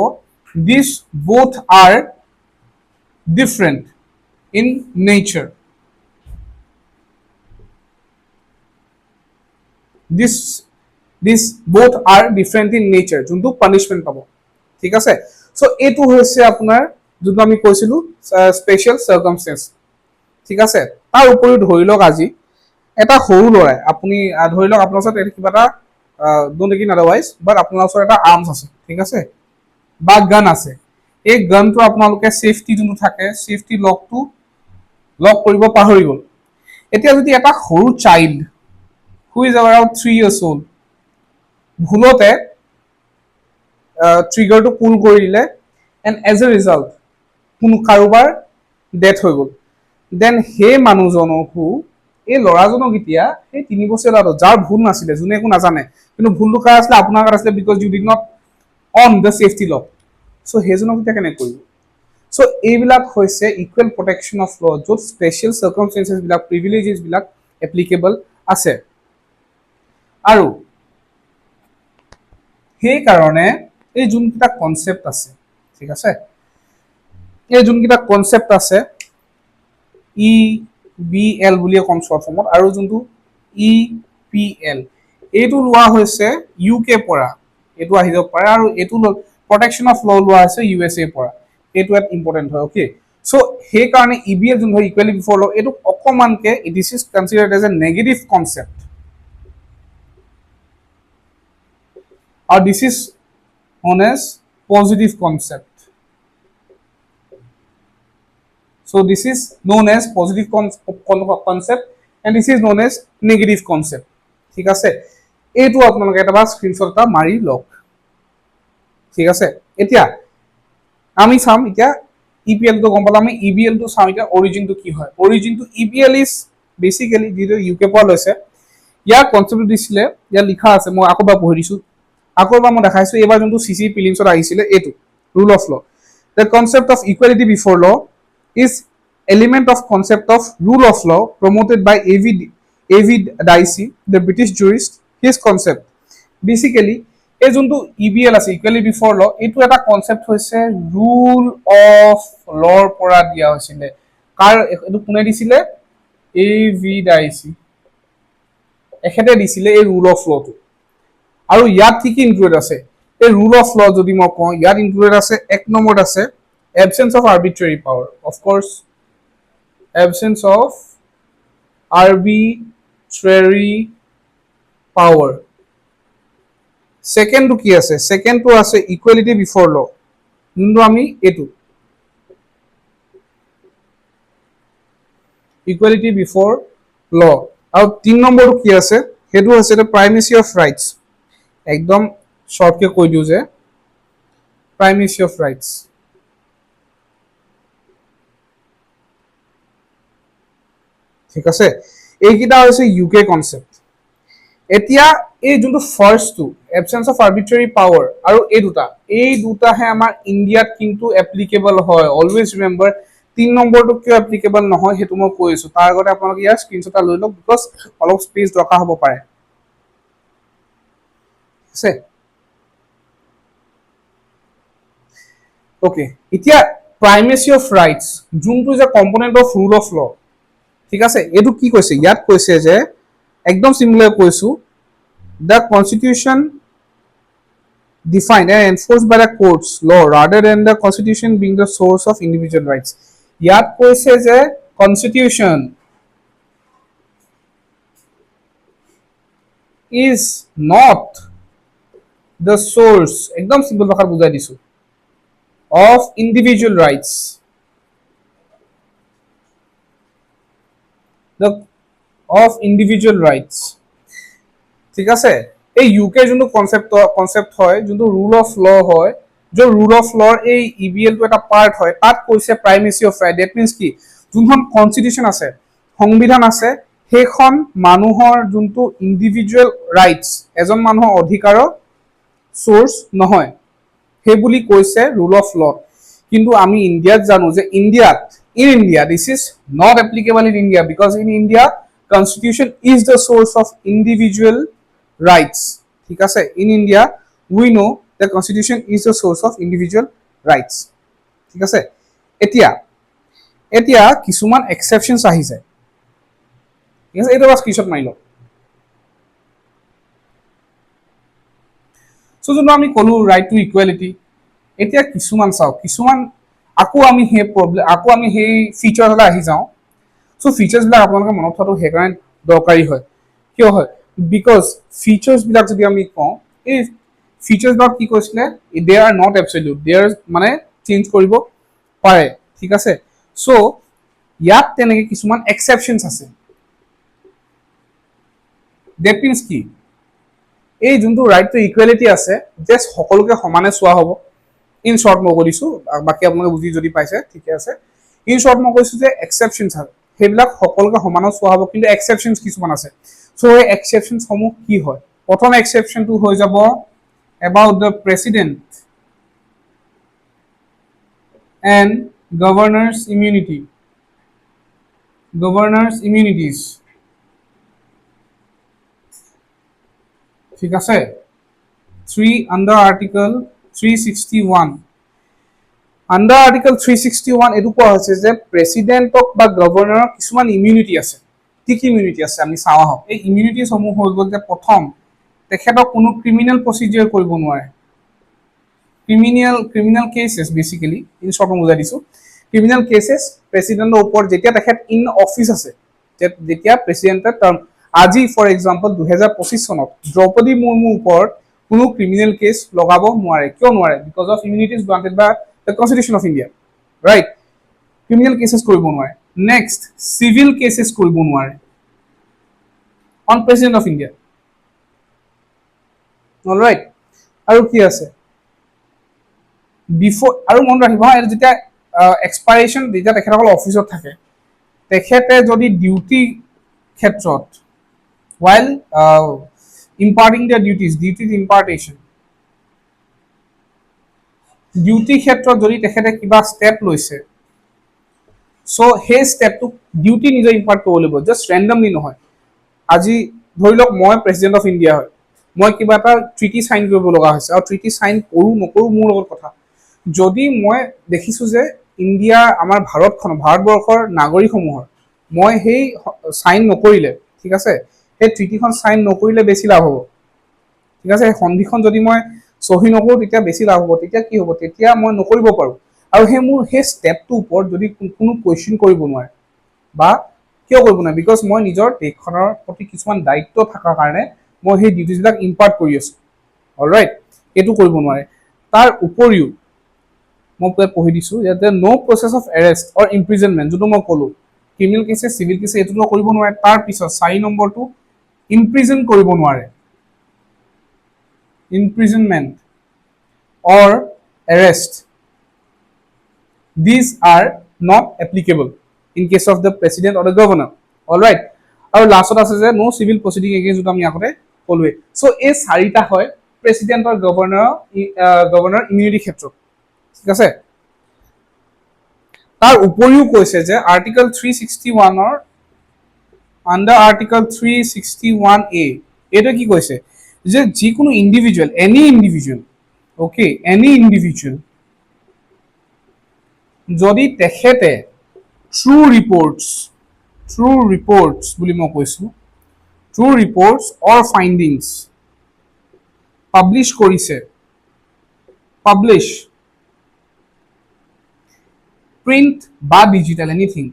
this both are different in nature. This both are different in nature, যোনটো পানিছমেণ্ট পাব। ঠিক আছে, সো এইটো হৈছে আপোনাৰ যোনটো আমি কৈছিলো স্পেচিয়েল চাৰ্কামষ্টেঞ্চ। ঠিক আছে, তাৰ উপৰিও ধৰি লওক আজি এটা সৰু ল'ৰাই, আপুনি ধৰি লওক আপোনাৰ ওচৰত কিবা এটা ডোন্ট টেক ইন আদাৰৱাইজ, বাট আপোনাৰ ওচৰত এটা আৰ্মছ আছে, ঠিক আছে, বা গান আছে। এই গানটো আপোনালোকে ছেফটি যোনটো থাকে, ছেফটি লকটো লক কৰিব পাহৰি গ'ল। এতিয়া যদি এটা সৰু child who is around 3 years old ভুলতে ট্ৰিগাৰটো পুল কৰি দিলে, এণ্ড এজ এ ৰিজাল্ট কোনো কাৰোবাৰ ডেথ হৈ গ'ল, দেন সেই মানুহজনকো, এই ল'ৰাজনক এতিয়া সেই 3 বছৰীয়া ল'ৰাটো যাৰ ভুল নাছিলে, যোনে একো নাজানে, কিন্তু ভুলটো কাৰ আছিলে, আপোনাৰ গাত আছিলে, because you did not on the safety lock. So' সেইজনক এতিয়া কেনেকৈ কৰিব? চ' এইবিলাক হৈছে ইকুৱেল প্ৰটেকশ্যন অফ ল, য'ত স্পেচিয়েল চাৰ্কামষ্টেঞ্চেছ বিলাক, প্ৰিভিলেজেছ বিলাক এপ্লিকেবল আছে। আৰু সেইকাৰণে এই যোনকেইটা কনচেপ্ট আছে, ঠিক আছে, এই যোনকেইটা কনচেপ্ট আছে EBL বুলিয়ে কম শ্বৰ্ট ফৰ্মত, আৰু যোনটো EPL এইটো লোৱা হৈছে UK পৰা, এইটো আহি যাব পাৰে, আৰু এইটো প্ৰটেকশ্যন অফ ল লোৱা হৈছে USA পৰা। এইটো ইয়াত ইম্পৰ্টেণ্ট হয়, অ'কে। চ' সেইকাৰণে EBL যোনটো হয় ইকুৱেলি বিফৰ ল, এইটো অকণমানকে this is considered as a negative concept, or this is known as positive concept. So this is known as positive concept and this is known as negative concept. ঠিক আছে, এইটো আপোনালোকে এটা screenshot এটা মাৰি লওক। ঠিক আছে, এতিয়া আমি চাম, এতিয়া EPL টো গম পালো, আমি EBL টো চাম। এতিয়া অৰিজিনটো কি হয়? অৰিজিনটো EBL ইজ বেসিক্যালি যিটো UK পৰা লৈছে। ইয়াৰ কনচেপ্টটো দিছিলে, ইয়াত লিখা আছে, মই আকৌ এবাৰ পঢ়ি দিছো, আকৌ এবাৰ মই দেখাইছো। এইবাৰ যোনটো CC প্ৰিলিমছত আহিছিলে, এইটো ৰুল অফ ল, the concept of equality before law is element of concept of rule of law promoted by A.V. Dicey, the British jurist, his concept basically এই যোনটো ইবিএল আছে ইকুৱেলি বিফৰ ল এইটো এটা concept হৈছে rule of লৰ পৰা দিয়া হৈছিলে কাৰ এইটো কোনে দিছিলে এ ভি ডাইসি এখেতে দিছিলে এই ৰুল অফ লটো আৰু ইয়াত কি কি ইনক্লুডেড আছে এই ৰুল অফ ল যদি মই কওঁ ইয়াত ইনক্লুডেড আছে এক নম্বৰত আছে absence of arbitrary power of course absence of arbitrary power second to কি আছে second to আছে equality before law যোনটো আমি এটো equality before law আৰু 3 নম্বৰটো কি আছে হেতু আছে the primacy of rights একদম শর্টকে কৈ দিও যে primacy of rights ঠিক আছে এইকিটা হৈছে ইউকে কনসেপ্ট এতিয়া এই যোনটো ফার্স্ট টু এবসেন্স অফ আরবিট্রারি পাওয়ার আৰু এই দুটা হে আমাৰ ইন্ডিয়াত কিন্তু এপ্লিকেবল হয় অলওয়েজ ৰিমেম্বৰ 3 নম্বৰটো কিয় এপ্লিকেবল নহয় হেতু মই কৈছো তাৰ আগতে আপোনালোক ইয়াৰ স্ক্ৰিনশ্বট লৈ লওক বিকজ অলপ স্পেস দৰকাৰ হ'ব পাৰে আছে ওকে এতিয়া প্রাইমেসি অফ রাইটস যোনটো যে component of rule of law ঠিক আছে এটো কি কৈছে ইয়াত কৈছে যে একদম সিম্পল কৈছো the constitution defined and enforced by the courts law rather than the constitution being the source of individual rights ইয়াত কৈছে যে constitution is not the source একদম সিম্পল ভাষাত বুজাই দিছো of individual rights the of individual rights ঠিক আছে এই ইউকে যোনটো কনসেপ্ট হয় যোনটো রুল অফ ল হয় যে রুল অফ লর এই ইবিএল টো এটা পার্ট হয় তাত কৈছে primacy of right that means কি যোনখন কনস্টিটিউশন আছে সংবিধান আছে সেইখন মানুহৰ যোনটো ইন্ডিভিজুৱেল ৰাইটস এজন মানুহৰ অধিকাৰৰ সোর্স নহয় হে বুলি কৈছে রুল অফ ল কিন্তু আমি ইন্ডিয়াত জানো যে ইন্ডিয়াত in India this is not applicable in India because in India constitution is the source of individual rights ঠিক আছে in India we know the constitution is the source of individual rights ঠিক আছে এতিয়া কিছুমান এক্সেপশনস আহি যায় ঠিক আছে এটা বাস কিশোর মাইলো সো যোনটো আমি কলো রাইট টু ইকুয়ালিটি এতিয়া কিছুমান চাও কিছুমান আকৌ আমি হে প্ৰবলেম আকৌ আমি হে ফিচাৰলৈ আহি যাও সো ফিচাৰস বিলাক আপোনালোকে মনত থোৱাটো হেকাৰণে দৰকাৰী হয় কিয় হয় বিকজ ফিচাৰস বিলাক যদি আমি কওঁ এই ফিচাৰস বিলাক কি কৈছিলে দে are not absolute De R মানে চেঞ্জ কৰিব পাৰে ঠিক আছে সো ইয়াত তেনেকে কিছুমান এক্সেপশনস আছে দ্যাট মিন্স কি এই যোনটো ৰাইট টু ইকুয়ালিটি আছে জাস্ট সকলোকে সমানে চোৱা হ'ব ইন শৰ্ট মই কৰিছো বাকি আপোনালোকে বুজি যদি পাইছে ঠিক আছে ইন শৰ্ট মই কৈছো যে এক্সেপশনস আছে হেবিলাক সকলোকে সমানত চোৱা হ'ব কিন্তু এক্সেপশনস কিছুমান আছে সো এই এক্সেপশনস সমূহ কি হয় প্ৰথম এক্সেপশন টু হৈ যাব about the president and governors immunities ঠিক আছে 3 under article 361 under article 361 এটো কোৱা হৈছে যে প্ৰেসিডেন্টক বা গভৰ্ণৰৰ কিছুমান ইমিউনিটি আছে কি কি ইমিউনিটি আছে আমি চাও আহক এই ইমিউনিটি সমূহ হৈ গল যে প্ৰথম তেখেতক কোনো ক্ৰিমিনাল প্ৰসিডিউৰ কৰিব নোৱাৰে ক্ৰিমিনাল কেसेस বেসিক্যালি ইন শৰ্ট বুজাই দিছো ক্ৰিমিনাল কেसेस প্ৰেসিডেন্টৰ ওপৰত যেতিয়া তেখেত ইন অফিস আছে যেতিয়া প্ৰেসিডেন্টৰ টাৰ্ম আজি ফৰ এক্সাম্পল 2025 চনত দ্ৰৌপদী মুৰ্মুৰ ওপৰত কোনো ক্ৰিমিনাল কেস লগাব নোৱাৰে কিয় নোৱাৰে because of immunities granted by the constitution of India right criminal cases কৰিব নোৱাৰে নেক্সট সিভিল কেसेस কৰিব নোৱাৰে on president of India alright আৰু কি আছে বিফোৰ আৰু মন ৰাখিব আৰু যেতিয়া এক্সপাইৰেশন যেতিয়া তেখেতসকল অফিসত থাকে তেখেতে যদি ডিউটি ক্ষেত্ৰত while imparting their duties impartation duty ক্ষেত্ৰত যদি তেখেতে কিবা স্টেপ লৈছে so he step to duty নিজে ইম্পার্ট কৰিব লাগিব জাস্ট ৰেন্ডমলি নহয় আজি ধৰি লওক মই প্ৰেসিডেন্ট অফ ইন্ডিয়া হয় মই কিবা এটা ট্ৰিটি চাইন কৰিব লগা হৈছে আৰু ট্ৰিটি চাইন কৰোঁ নকৰোঁ মোৰ লগত কথা। যদি মই দেখিছোঁ যে ইণ্ডিয়া আমাৰ ভাৰতবৰ্ষৰ নাগৰিকসমূহৰ মই সেই চাইন নকৰিলে, ঠিক আছে, সেই ট্ৰিটিখন চাইন নকৰিলে বেছি লাভ হ'ব, ঠিক আছে। সন্ধিখন যদি মই চহী নকৰোঁ তেতিয়া বেছি লাভ হ'ব। তেতিয়া কি হ'ব, তেতিয়া মই নকৰিব পাৰোঁ আৰু মোৰ সেই ষ্টেপটোৰ ওপৰত যদি কোনো কুৱেশ্যন কৰিব নোৱাৰে বা কিয় কৰিব নোৱাৰে, বিকজ মই নিজৰ দেশখনৰ প্ৰতি কিছুমান দায়িত্ব থকাৰ কাৰণে মই সেই ডিউটিজবিলাক ইম্পাৰ্ট কৰি আছোঁ, অলৰাইট। এইটো কৰিব নোৱাৰে। তাৰ উপৰিও মই পঢ়ি দিছোঁ ইয়াতে ন' process of arrest or imprisonment, যোনটো মই ক'লোঁ ক্ৰিমিনেল কেছে চিভিল কেছে এইটোতো কৰিব নোৱাৰে। তাৰপিছত 4 নম্বৰটো ইমপ্ৰিজন কৰিব নোৱাৰে, imprisonment or arrest. These are not applicable in case of the president or the governor. All right. আৰু লাষ্টত আছে যে নো চিভিল প্ৰচিডিং এগেইনষ্ট, যোনটো আমি আগতে ক'লোৱে। চ' এই 4টা হয় প্ৰেচিডেণ্ট আৰু গভৰ্ণৰ ইমিউনিটি ক্ষেত্ৰত, ঠিক আছে। তাৰ উপৰিও কৈছে যে আৰ্টিকল 361 আণ্ডাৰ আৰ্টিকল 361A এইটো কি কৈছে যে যিকোনো ইণ্ডিভিজুৱেল, এনি ইণ্ডিভিজুৱেল যদি তেখেতে ট্ৰু ৰিপৰ্টছ বুলি মই কৈছোঁ, true reports or findings publish কৰিছে, প্ৰিণ্ট বা digital anything,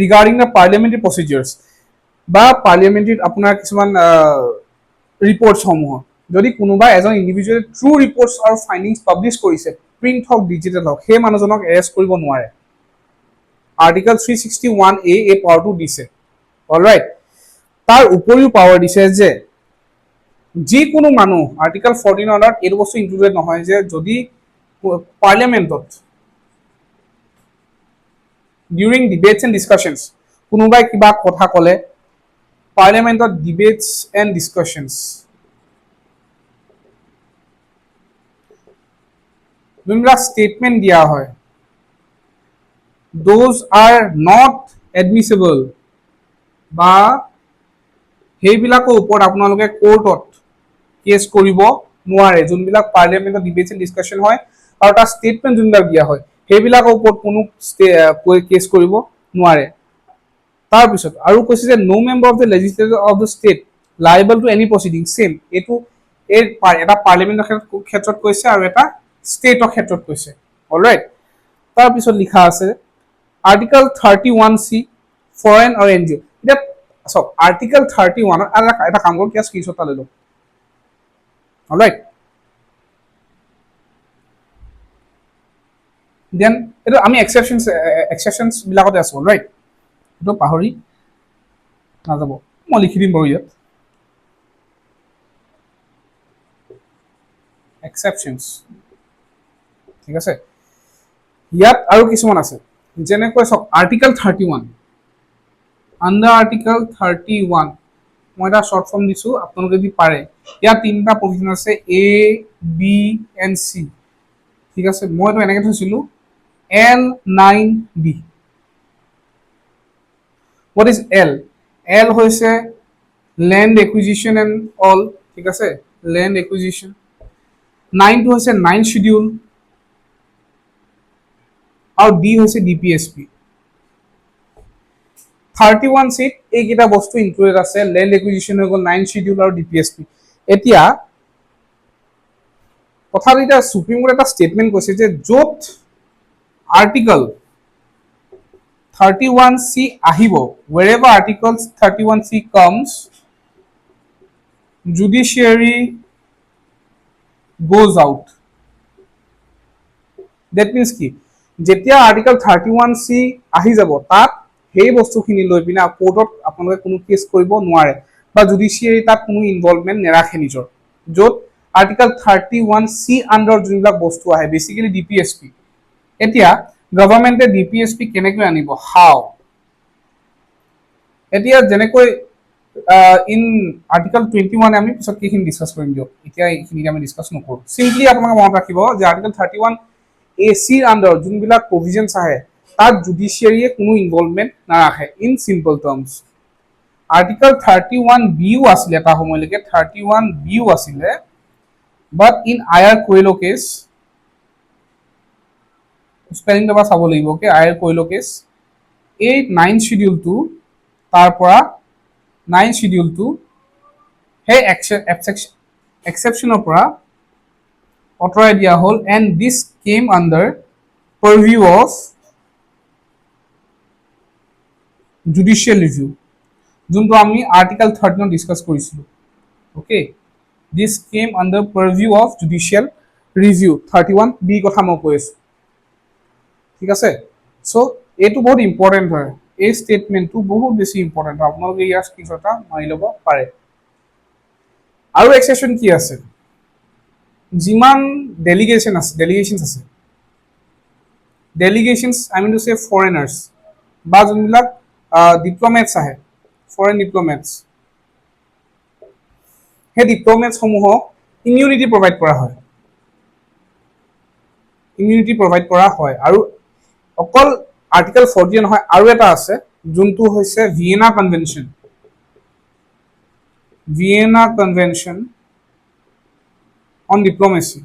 regarding the parliamentary procedures বা পাৰ্লিয়ামেণ্টাৰীত আপোনাৰ কিছুমান ৰিপৰ্টছসমূহৰ যদি কোনোবা এজন ইণ্ডিভিজুৱেল ট্ৰু ৰিপৰ্টছ আৰু ফাইণ্ডিংছ পাব্লিছ কৰিছে, প্ৰিণ্ট হওক ডিজিটেল হওক, সেই মানুহজনক এৰেষ্ট কৰিব নোৱাৰে। আৰ্টিকল 361A এই পাৱাৰটো দিছে, অলৰাইট। তাৰ উপৰিও পাৱাৰ দিছে যে যিকোনো মানুহ, আৰ্টিকল 14 অৰ্ডাৰত এইটো বস্তু ইনক্লুডেড নহয় যে যদি পাৰ্লিয়ামেণ্টত ডিউৰিং ডিবেটছ এণ্ড ডিছকাশ্যনছ কোনোবাই কিবা কথা ক'লে, পাৰ্লিয়ামেণ্টত ডিবেটছ এণ্ড ডিছকাশ্যনছ যোনবিলাক ষ্টেটমেণ্ট দিয়া হয়, দোজ আৰ নট এডমিছিবল, বা সেইবিলাকৰ ওপৰত আপোনালোকে কোৰ্টত কেছ কৰিব নোৱাৰে। যোনবিলাক পাৰ্লিয়ামেণ্টত ডিবেটছ এণ্ড ডিছকাশ্যন হয় আৰু তাৰ ষ্টেটমেণ্ট যোনবিলাক দিয়া হয় সেইবিলাকৰ ওপৰত কোনো কেছ কৰিব নোৱাৰে। তাৰপিছত আৰু কৈছে যে no' member of the legislative of the state liable to any proceeding, same এইটো এটা পাৰ্লিয়ামেণ্টৰ ক্ষেত্ৰত কৈছে আৰু এটা ষ্টেটৰ ক্ষেত্ৰত কৈছে, অলৰাইট। তাৰপিছত লিখা আছে আৰ্টিকল 31C ফৰেন আৰু এন জি অ'। এতিয়া চাওক আৰ্টিকল 31 এটা কাম কৰোঁ, কিয় স্ক্ৰীনশ্বট এটা লৈ লওক, অলৰাইট। দেন এইটো আমি এক্সেপশ্যনছ বিলাকতে আছোঁ, অলৰাইট। এইটো পাহৰি নাযাব, মই লিখি দিম বাৰু ইয়াত এক্সেপশ্যনছ, ঠিক আছে। ইয়াত আৰু কিছুমান আছে, যেনেকৈ চাওক আৰ্টিকল 31, আণ্ডাৰ আৰ্টিকল 31 মই এটা শ্বৰ্ট ফৰ্ম দিছোঁ, আপোনালোকে যদি পাৰে ইয়াত 3টা প্ৰভিজন আছে, A, B and C, ঠিক আছে। মই এইটো এনেকৈ থৈছিলোঁ L9D। What is L? L হৈছে লেণ্ড একুইজিশ্যন এণ্ড অল, ঠিক আছে, লেণ্ড একুইজিশ্যন। 9টো হৈছে 9 শিডিউল আৰু D হৈছে DPSP। 31C এইকেইটা বস্তু ইনক্লুডেড আছে, লেণ্ড একুইজিশ্যন হৈ গ'ল, 9 শিডিউল আৰু DPSP। এতিয়া কথাটো এতিয়া সুপ্ৰিম কোৰ্টে এটা ষ্টেটমেণ্ট কৈছে যে য'ত আৰ্টিকল 31C আহিব, wherever article 31C comes, judiciary goes out. That means কি, যেতিয়া আৰ্টিকল 31C আহি যাব তাত সেই বস্তুখিনি লৈ পিনে কোৰ্টত আপোনালোকে কোনো কেছ কৰিব নোৱাৰে বা জুডিচিয়াৰী তাত কোনো ইনভলভমেণ্ট নেৰাখে নিজৰ। য'ত আৰ্টিকল 31C আণ্ডাৰ যোনবিলাক বস্তু আহে, বেচিকেলি DPSP। এতিয়া গভৰ্ণমেণ্টে DPSP কেনেকৈ আনিব, হাউ? এতিয়া যেনেকৈ ইন আৰ্টিকল 21 আমি পিছত কেইখিনি ডিছকাছ কৰিম দিয়ক, এতিয়া এইখিনি আমি ডিছকাছ নকৰোঁ। চিম্পলি আপোনালোকে মনত ৰাখিব যে আৰ্টিকল 31AC আণ্ডাৰ যোনবিলাক প্ৰভিজনছ আহে তাত জুডিচিয়াৰীয়ে কোনো ইনভলভমেণ্ট নাৰাখে, in simple terms. Article 31B আছিলে এটা সময়লৈকে 31B আছিলে বাট ইন আয়াৰ কোয়েলো কেছ স্পেলিংটো বা চাব লাগিব অ'কে আয়াৰ কোয়েলো কেছ এই 9 শিডিউলটো তাৰ পৰা 9 শিডিউলটো সেই এক্সেপশ্যনৰ পৰা অঁতৰাই দিয়া হ'ল and this came under purview of judicial review যোনটো আমি আৰ্টিকল 13 ডিছকাছ কৰিছিলোঁ okay this came under purview of judicial review 31B কথা মই কৈ আছোঁ ঠিক আছে চ' এইটো বহুত ইম্পৰ্টেণ্ট হয় এই ষ্টেটমেণ্টটো বহুত বেছি ইম্পৰ্টেণ্ট হয় আপোনালোকে ইয়াৰ স্ক্ৰীনশ্বট এটা মাৰি ল'ব পাৰে আৰু এক্সেপশ্যন কি আছে যিমান ডেলিগেশ্যনছ আছে ডেলিগেশ্যনছ আই মিন টু চে ফৰেনাৰ্ছ বা যোনবিলাক ডিপ্ল'মেটছ আহে ফৰেন ডিপ্ল'মেটছ সেই ডিপ্ল'মেটছসমূহক ইমিউনিটি প্ৰভাইড কৰা হয় আৰু অকল আৰ্টিকল 40 নহয় আৰু এটা আছে যোনটো হৈছে Vienna convention on diplomacy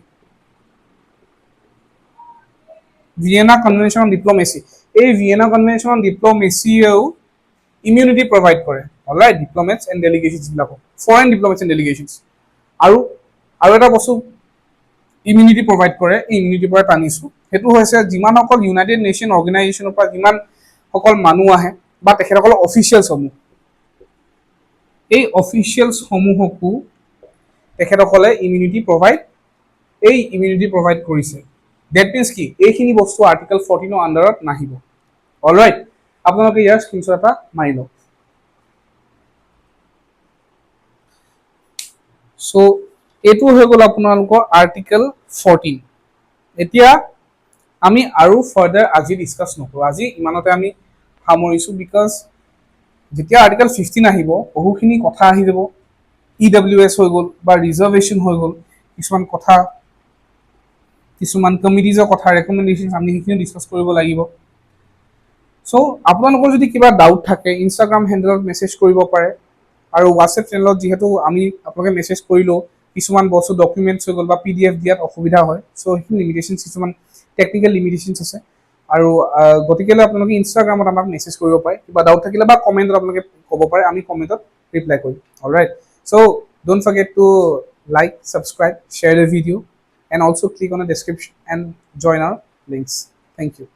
Vienna convention on diplomacy এই ভিয়েনা কনভেনশ্যন অন ডিপ্ল'মেচিয়েও ইমিউনিটি প্ৰভাইড কৰে অলৰাইট ডিপ্ল'মেটছ এণ্ড ডেলিগেশ্যনছ বিলাকক ফৰেন ডিপ্ল'মেটছ এণ্ড ডেলিগেশ্যনছ আৰু এটা বস্তু ইমিউনিটি প্ৰভাইড কৰে এই ইমিউনিটিৰ পৰা টানিছোঁ সেইটো হৈছে যিমানসকল ইউনাইটেড নেশ্যন অৰ্গেনাইজেশ্যনৰ পৰা যিমানসকল মানুহ আহে বা তেখেতসকলৰ অফিচিয়েলছসমূহ এই অফিচিয়েলছসমূহকো তেখেতসকলে ইমিউনিটি প্ৰভাইড কৰিছে ডেট মিনছ কি এইখিনি বস্তু আৰ্টিকল 14 আণ্ডাৰত নাহিব অলৰাইট আপোনালোকে ইয়াৰ স্ক্ৰীনশ্বট এটা মাৰি লওক চ' এইটো হৈ গ'ল আপোনালোকৰ আৰ্টিকল 14 এতিয়া আমি আৰু ফাৰ্ডাৰ আজি ডিছকাছ নকৰোঁ আজি ইমানতে আমি সামৰিছোঁ বিকজ যেতিয়া আৰ্টিকল 15 আহিব বহুখিনি কথা আহি যাব EWS হৈ গ'ল বা ৰিজাৰ্ভেশ্যন হৈ গ'ল কিছুমান কমিটিজৰ কথা ৰেকমেণ্ডেশ্যন আমি সেইখিনি ডিছকাছ কৰিব লাগিব চ' আপোনালোকৰ যদি কিবা ডাউট থাকে ইনষ্টাগ্ৰাম হেণ্ডেলত মেছেজ কৰিব পাৰে আৰু হোৱাটছএপ চেনেলত যিহেতু আমি আপোনালোকে মেছেজ কৰিলেও কিছুমান বস্তু ডকুমেণ্টছ হৈ গ'ল বা PDF দিয়াত অসুবিধা হয় চ' সেইখিনি লিমিটেশ্যন কিছুমান টেকনিকেল লিমিটেশ্যনছ আছে আৰু গতিকেলৈ আপোনালোকে ইনষ্টাগ্ৰামত আমাক মেছেজ কৰিব পাৰে কিবা ডাউট থাকিলে বা কমেণ্টত আপোনালোকে ক'ব পাৰে আমি কমেণ্টত ৰিপ্লাই কৰিম alright so' don't forget to like subscribe share the video' and also click on the description and join our links. Thank you.